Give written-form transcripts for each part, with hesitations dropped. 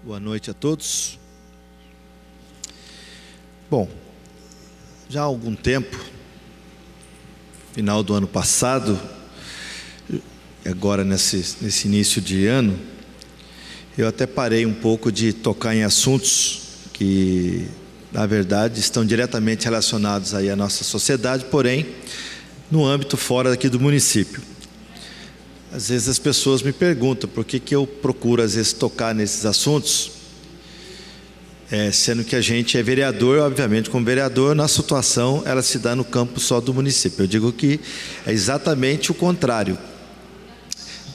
Boa noite a todos. Bom, já há algum tempo, final do ano passado, agora nesse início de ano, eu até parei um pouco de tocar em assuntos que, na verdade, estão diretamente relacionados aí à nossa sociedade, porém, no âmbito fora daqui do município. Às vezes as pessoas me perguntam por que eu procuro, às vezes, tocar nesses assuntos, sendo que a gente é vereador, obviamente, como vereador, nossa atuação, ela se dá no campo só do município. Eu digo que é exatamente o contrário.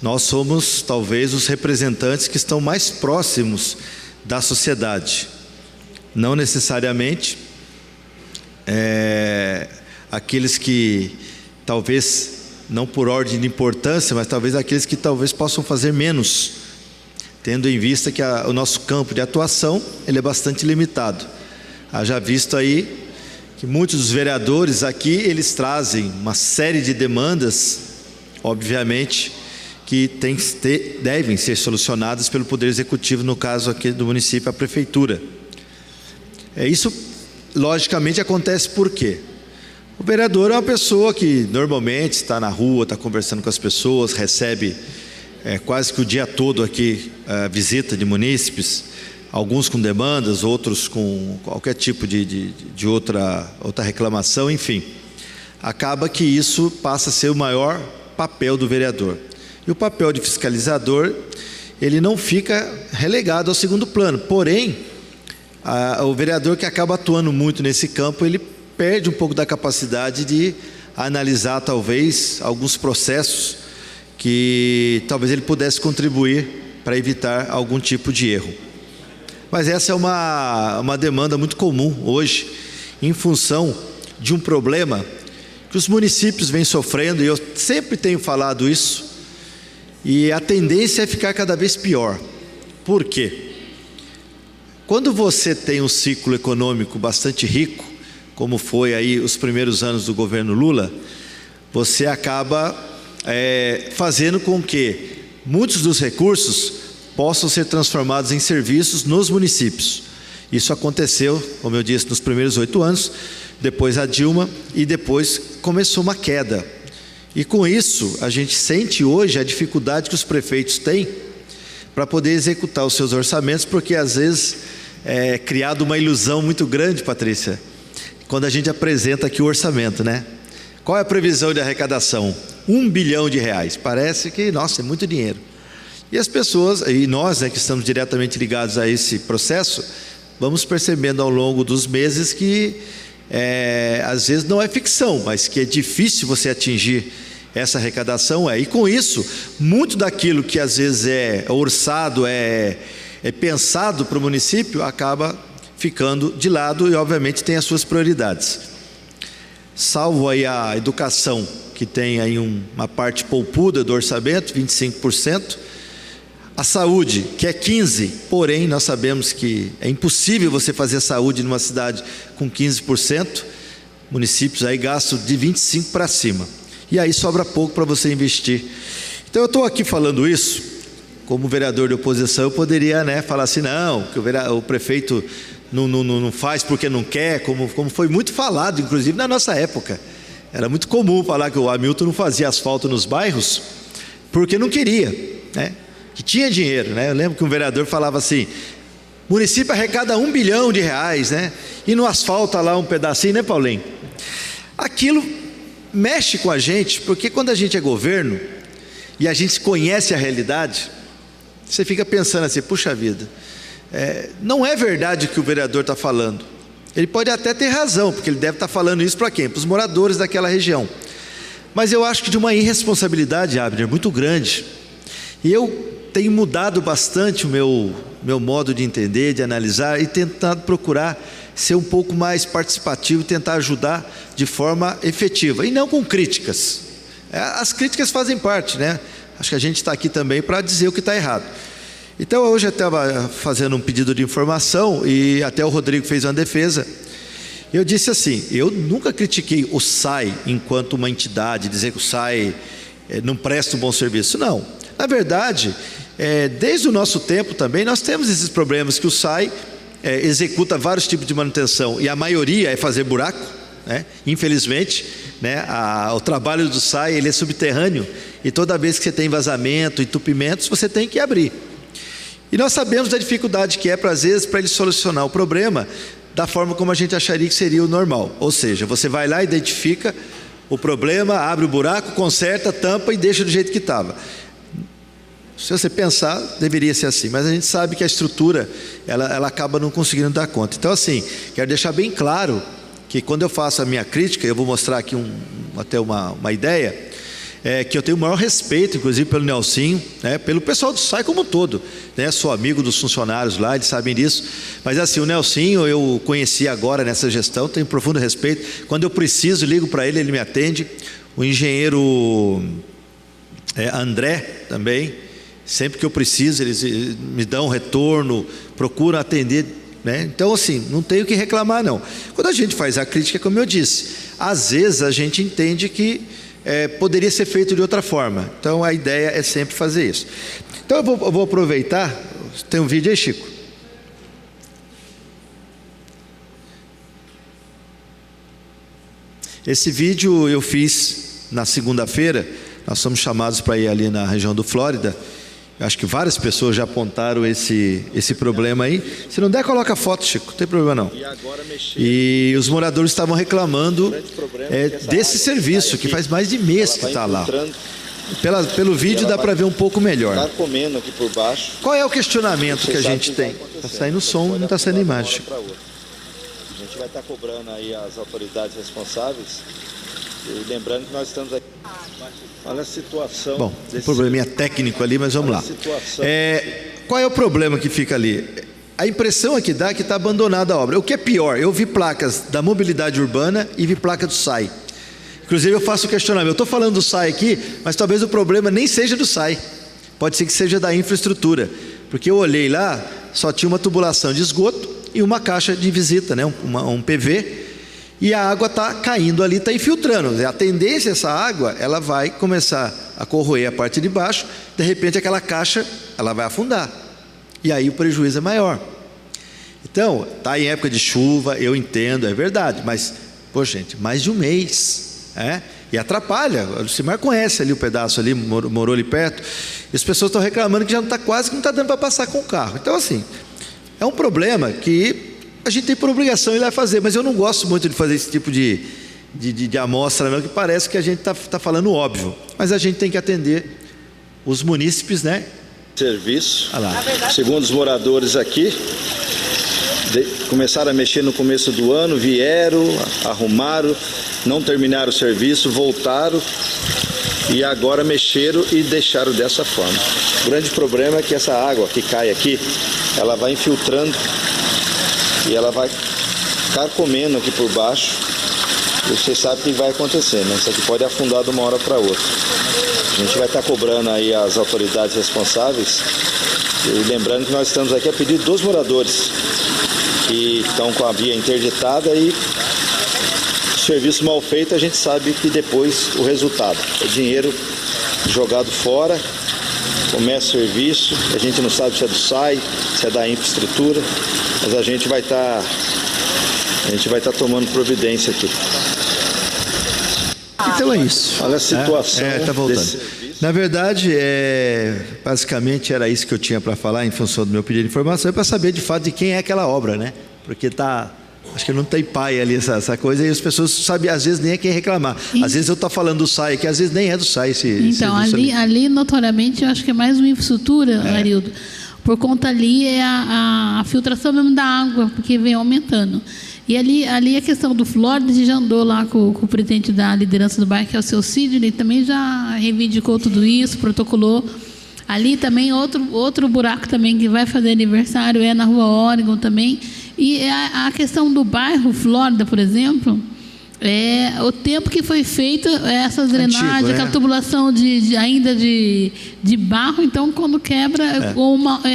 Nós somos, talvez, os representantes que estão mais próximos da sociedade. Não necessariamente aqueles que, talvez, não por ordem de importância, mas talvez aqueles que talvez possam fazer menos, tendo em vista que o nosso campo de atuação ele é bastante limitado. Haja visto aí que muitos dos vereadores aqui, eles trazem uma série de demandas, obviamente, que devem ser solucionadas pelo Poder Executivo, no caso aqui do município, a Prefeitura. Isso, logicamente, acontece por quê? O vereador é uma pessoa que normalmente está na rua, está conversando com as pessoas, recebe quase que o dia todo aqui visita de munícipes, alguns com demandas, outros com qualquer tipo de outra reclamação, enfim. Acaba que isso passa a ser o maior papel do vereador. E o papel de fiscalizador, ele não fica relegado ao segundo plano, porém, o vereador que acaba atuando muito nesse campo, ele perde um pouco da capacidade de analisar, talvez, alguns processos que talvez ele pudesse contribuir para evitar algum tipo de erro. Mas essa é uma demanda muito comum hoje, em função de um problema que os municípios vêm sofrendo, e eu sempre tenho falado isso, e a tendência é ficar cada vez pior. Por quê? Quando você tem um ciclo econômico bastante rico, como foi aí os primeiros anos do governo Lula, você acaba fazendo com que muitos dos recursos possam ser transformados em serviços nos municípios. Isso aconteceu, como eu disse, nos primeiros 8 anos, depois a Dilma, e depois começou uma queda. E com isso, a gente sente hoje a dificuldade que os prefeitos têm para poder executar os seus orçamentos, porque às vezes é criada uma ilusão muito grande, Patrícia, quando a gente apresenta aqui o orçamento, né? Qual é a previsão de arrecadação? R$1 bilhão. Parece que, nossa, é muito dinheiro. E as pessoas, e nós, que estamos diretamente ligados a esse processo, vamos percebendo ao longo dos meses que, às vezes não é ficção, mas que é difícil você atingir essa arrecadação. E com isso, muito daquilo que às vezes é orçado, é pensado para o município, acaba ficando de lado e, obviamente, tem as suas prioridades. Salvo aí a educação, que tem aí uma parte poupuda do orçamento, 25%. A saúde, que é 15%, porém, nós sabemos que é impossível você fazer saúde numa cidade com 15%. Municípios aí gastam de 25% para cima. E aí sobra pouco para você investir. Então, eu estou aqui falando isso, como vereador de oposição, eu poderia falar assim, não, que o prefeito não faz porque não quer, como foi muito falado, inclusive na nossa época. Era muito comum falar que o Hamilton não fazia asfalto nos bairros porque não queria, que tinha dinheiro, Eu lembro que um vereador falava assim, município arrecada R$1 bilhão, e não asfalta lá um pedacinho, Paulinho? Aquilo mexe com a gente, porque quando a gente é governo e a gente conhece a realidade, você fica pensando assim, puxa vida, não é verdade o que o vereador está falando. Ele pode até ter razão, porque ele deve estar falando isso para quem? Para os moradores daquela região. Mas eu acho que de uma irresponsabilidade, Abner, muito grande. E eu tenho mudado bastante o meu modo de entender, de analisar, e tentado procurar ser um pouco mais participativo, tentar ajudar de forma efetiva, e não com críticas. As críticas fazem parte, Acho que a gente está aqui também para dizer o que está errado. Então, hoje eu estava fazendo um pedido de informação, e até o Rodrigo fez uma defesa. Eu disse assim, eu nunca critiquei o SAI enquanto uma entidade, dizer que o SAI não presta um bom serviço. Não. Na verdade, Desde o nosso tempo também, nós temos esses problemas que o SAI executa vários tipos de manutenção, e a maioria é fazer buraco, né? Infelizmente, né? O trabalho do SAI, ele é subterrâneo, e toda vez que você tem vazamento, entupimentos, você tem que abrir. E nós sabemos da dificuldade que é, às vezes, para ele solucionar o problema da forma como a gente acharia que seria o normal. Ou seja, você vai lá, identifica o problema, abre o buraco, conserta, tampa e deixa do jeito que estava. Se você pensar, deveria ser assim, mas a gente sabe que a estrutura, ela acaba não conseguindo dar conta. Então, assim, quero deixar bem claro que quando eu faço a minha crítica, eu vou mostrar aqui até uma ideia, que eu tenho o maior respeito, inclusive pelo Nelsinho, né, pelo pessoal do SAI como um todo, né, sou amigo dos funcionários lá, eles sabem disso, mas assim, o Nelsinho eu conheci agora nessa gestão, tenho profundo respeito, quando eu preciso, ligo para ele, ele me atende, o engenheiro André também, sempre que eu preciso, eles me dão um retorno, procuram atender, né? Então, assim, não tenho o que reclamar, não. Quando a gente faz a crítica, como eu disse, às vezes a gente entende que poderia ser feito de outra forma. Então, a ideia é sempre fazer isso. Então, eu vou aproveitar. Tem um vídeo aí, Chico? Esse vídeo eu fiz na segunda-feira. Nós somos chamados para ir ali na região do Flórida. Eu acho que várias pessoas já apontaram esse problema aí. Se não der, coloca a foto, Chico, não tem problema não. E os moradores estavam reclamando desse serviço, que faz mais de mês que está lá. Pelo vídeo dá para ver um pouco melhor. Está comendo aqui por baixo. Qual é o questionamento que a gente tem? Está saindo som e não está saindo imagem. A gente vai estar cobrando aí as autoridades responsáveis. E lembrando que nós estamos aqui. Olha a situação. Bom, um probleminha técnico ali, mas vamos lá. Qual é o problema que fica ali? A impressão é que dá que está abandonada a obra. O que é pior, eu vi placas da mobilidade urbana e vi placa do SAI. Inclusive eu faço o questionamento, eu estou falando do SAI aqui, mas talvez o problema nem seja do SAI. Pode ser que seja da infraestrutura. Porque eu olhei lá, só tinha uma tubulação de esgoto e uma caixa de visita, né? um PV. E a água está caindo ali, está infiltrando. A tendência, essa água, ela vai começar a corroer a parte de baixo. De repente aquela caixa, ela vai afundar. E aí o prejuízo é maior. Então, está em época de chuva, eu entendo, é verdade. Mas, pô gente, mais de um mês. E atrapalha. O Lucimar conhece ali o pedaço ali, morou ali perto. E as pessoas estão reclamando que já não está quase, que não está dando para passar com o carro. Então assim, é um problema que a gente tem por obrigação ir lá fazer, mas eu não gosto muito de fazer esse tipo de amostra, não, que parece que a gente está falando óbvio, mas a gente tem que atender os munícipes, né? Serviço, segundo os moradores aqui, começaram a mexer no começo do ano, vieram, arrumaram, não terminaram o serviço, voltaram e agora mexeram e deixaram dessa forma. O grande problema é que essa água que cai aqui, ela vai infiltrando e ela vai carcomendo aqui por baixo. E você sabe o que vai acontecer, né? Isso aqui pode afundar de uma hora para outra. A gente vai estar cobrando aí as autoridades responsáveis. E lembrando que nós estamos aqui a pedido dos moradores que estão com a via interditada, e serviço mal feito, a gente sabe que depois o resultado é dinheiro jogado fora. Começa o serviço, a gente não sabe se é do SAI, se é da infraestrutura, mas a gente vai estar tomando providência aqui. Então é isso. Olha a situação. Tá voltando. Na verdade, basicamente era isso que eu tinha para falar em função do meu pedido de informação, para saber de fato de quem é aquela obra, né? Porque acho que não tem pai ali essa coisa, e as pessoas sabem, às vezes nem é quem reclamar. Às vezes eu estou falando do SAI, que às vezes nem é do SAI. Então, ali notoriamente, eu acho que é mais uma infraestrutura, Arildo. Por conta ali é a filtração mesmo da água, porque vem aumentando. E ali a questão do Flórida, a gente já andou lá com o presidente da liderança do bairro, que é o seu Sidney, também já reivindicou tudo isso, protocolou. Ali também, outro buraco também que vai fazer aniversário é na Rua Oregon também. E a questão do bairro Flórida, por exemplo, o tempo que foi feita essa drenagem, Antigo, né? aquela tubulação ainda de barro, então quando quebra,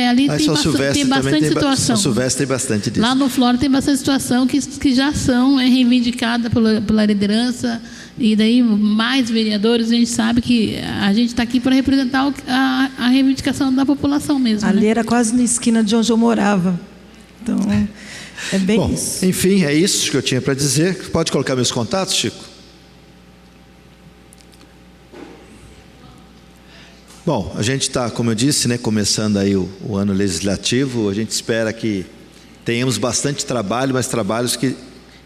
ali Aí tem São Silvestre bastante também situação. São Silvestre tem bastante disso. Lá no Flora tem bastante situação que já são reivindicadas pela liderança, e daí mais vereadores. A gente sabe que a gente está aqui para representar a reivindicação da população mesmo. Ali né? era quase na esquina de onde eu morava. Então, é bem Bom, isso. enfim, é isso que eu tinha para dizer. Pode colocar meus contatos, Chico? Bom, a gente está, como eu disse, né, começando aí o ano legislativo. A gente espera que tenhamos bastante trabalho, mas trabalhos que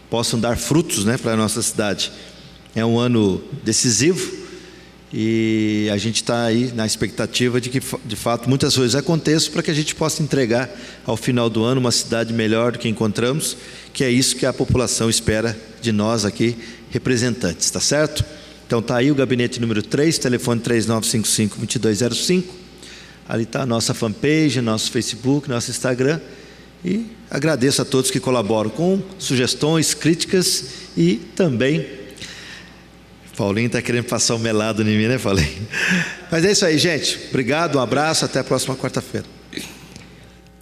possam dar frutos, né, para a nossa cidade. É um ano decisivo e a gente está aí na expectativa de que, de fato, muitas coisas aconteçam para que a gente possa entregar ao final do ano uma cidade melhor do que encontramos, que é isso que a população espera de nós aqui, representantes, tá certo? Então está aí o gabinete número 3, telefone 3955-2205, ali está a nossa fanpage, nosso Facebook, nosso Instagram, e agradeço a todos que colaboram com sugestões, críticas e também... Paulinho está querendo passar um melado em mim, né, Paulinho? Mas é isso aí, gente. Obrigado, um abraço, até a próxima quarta-feira.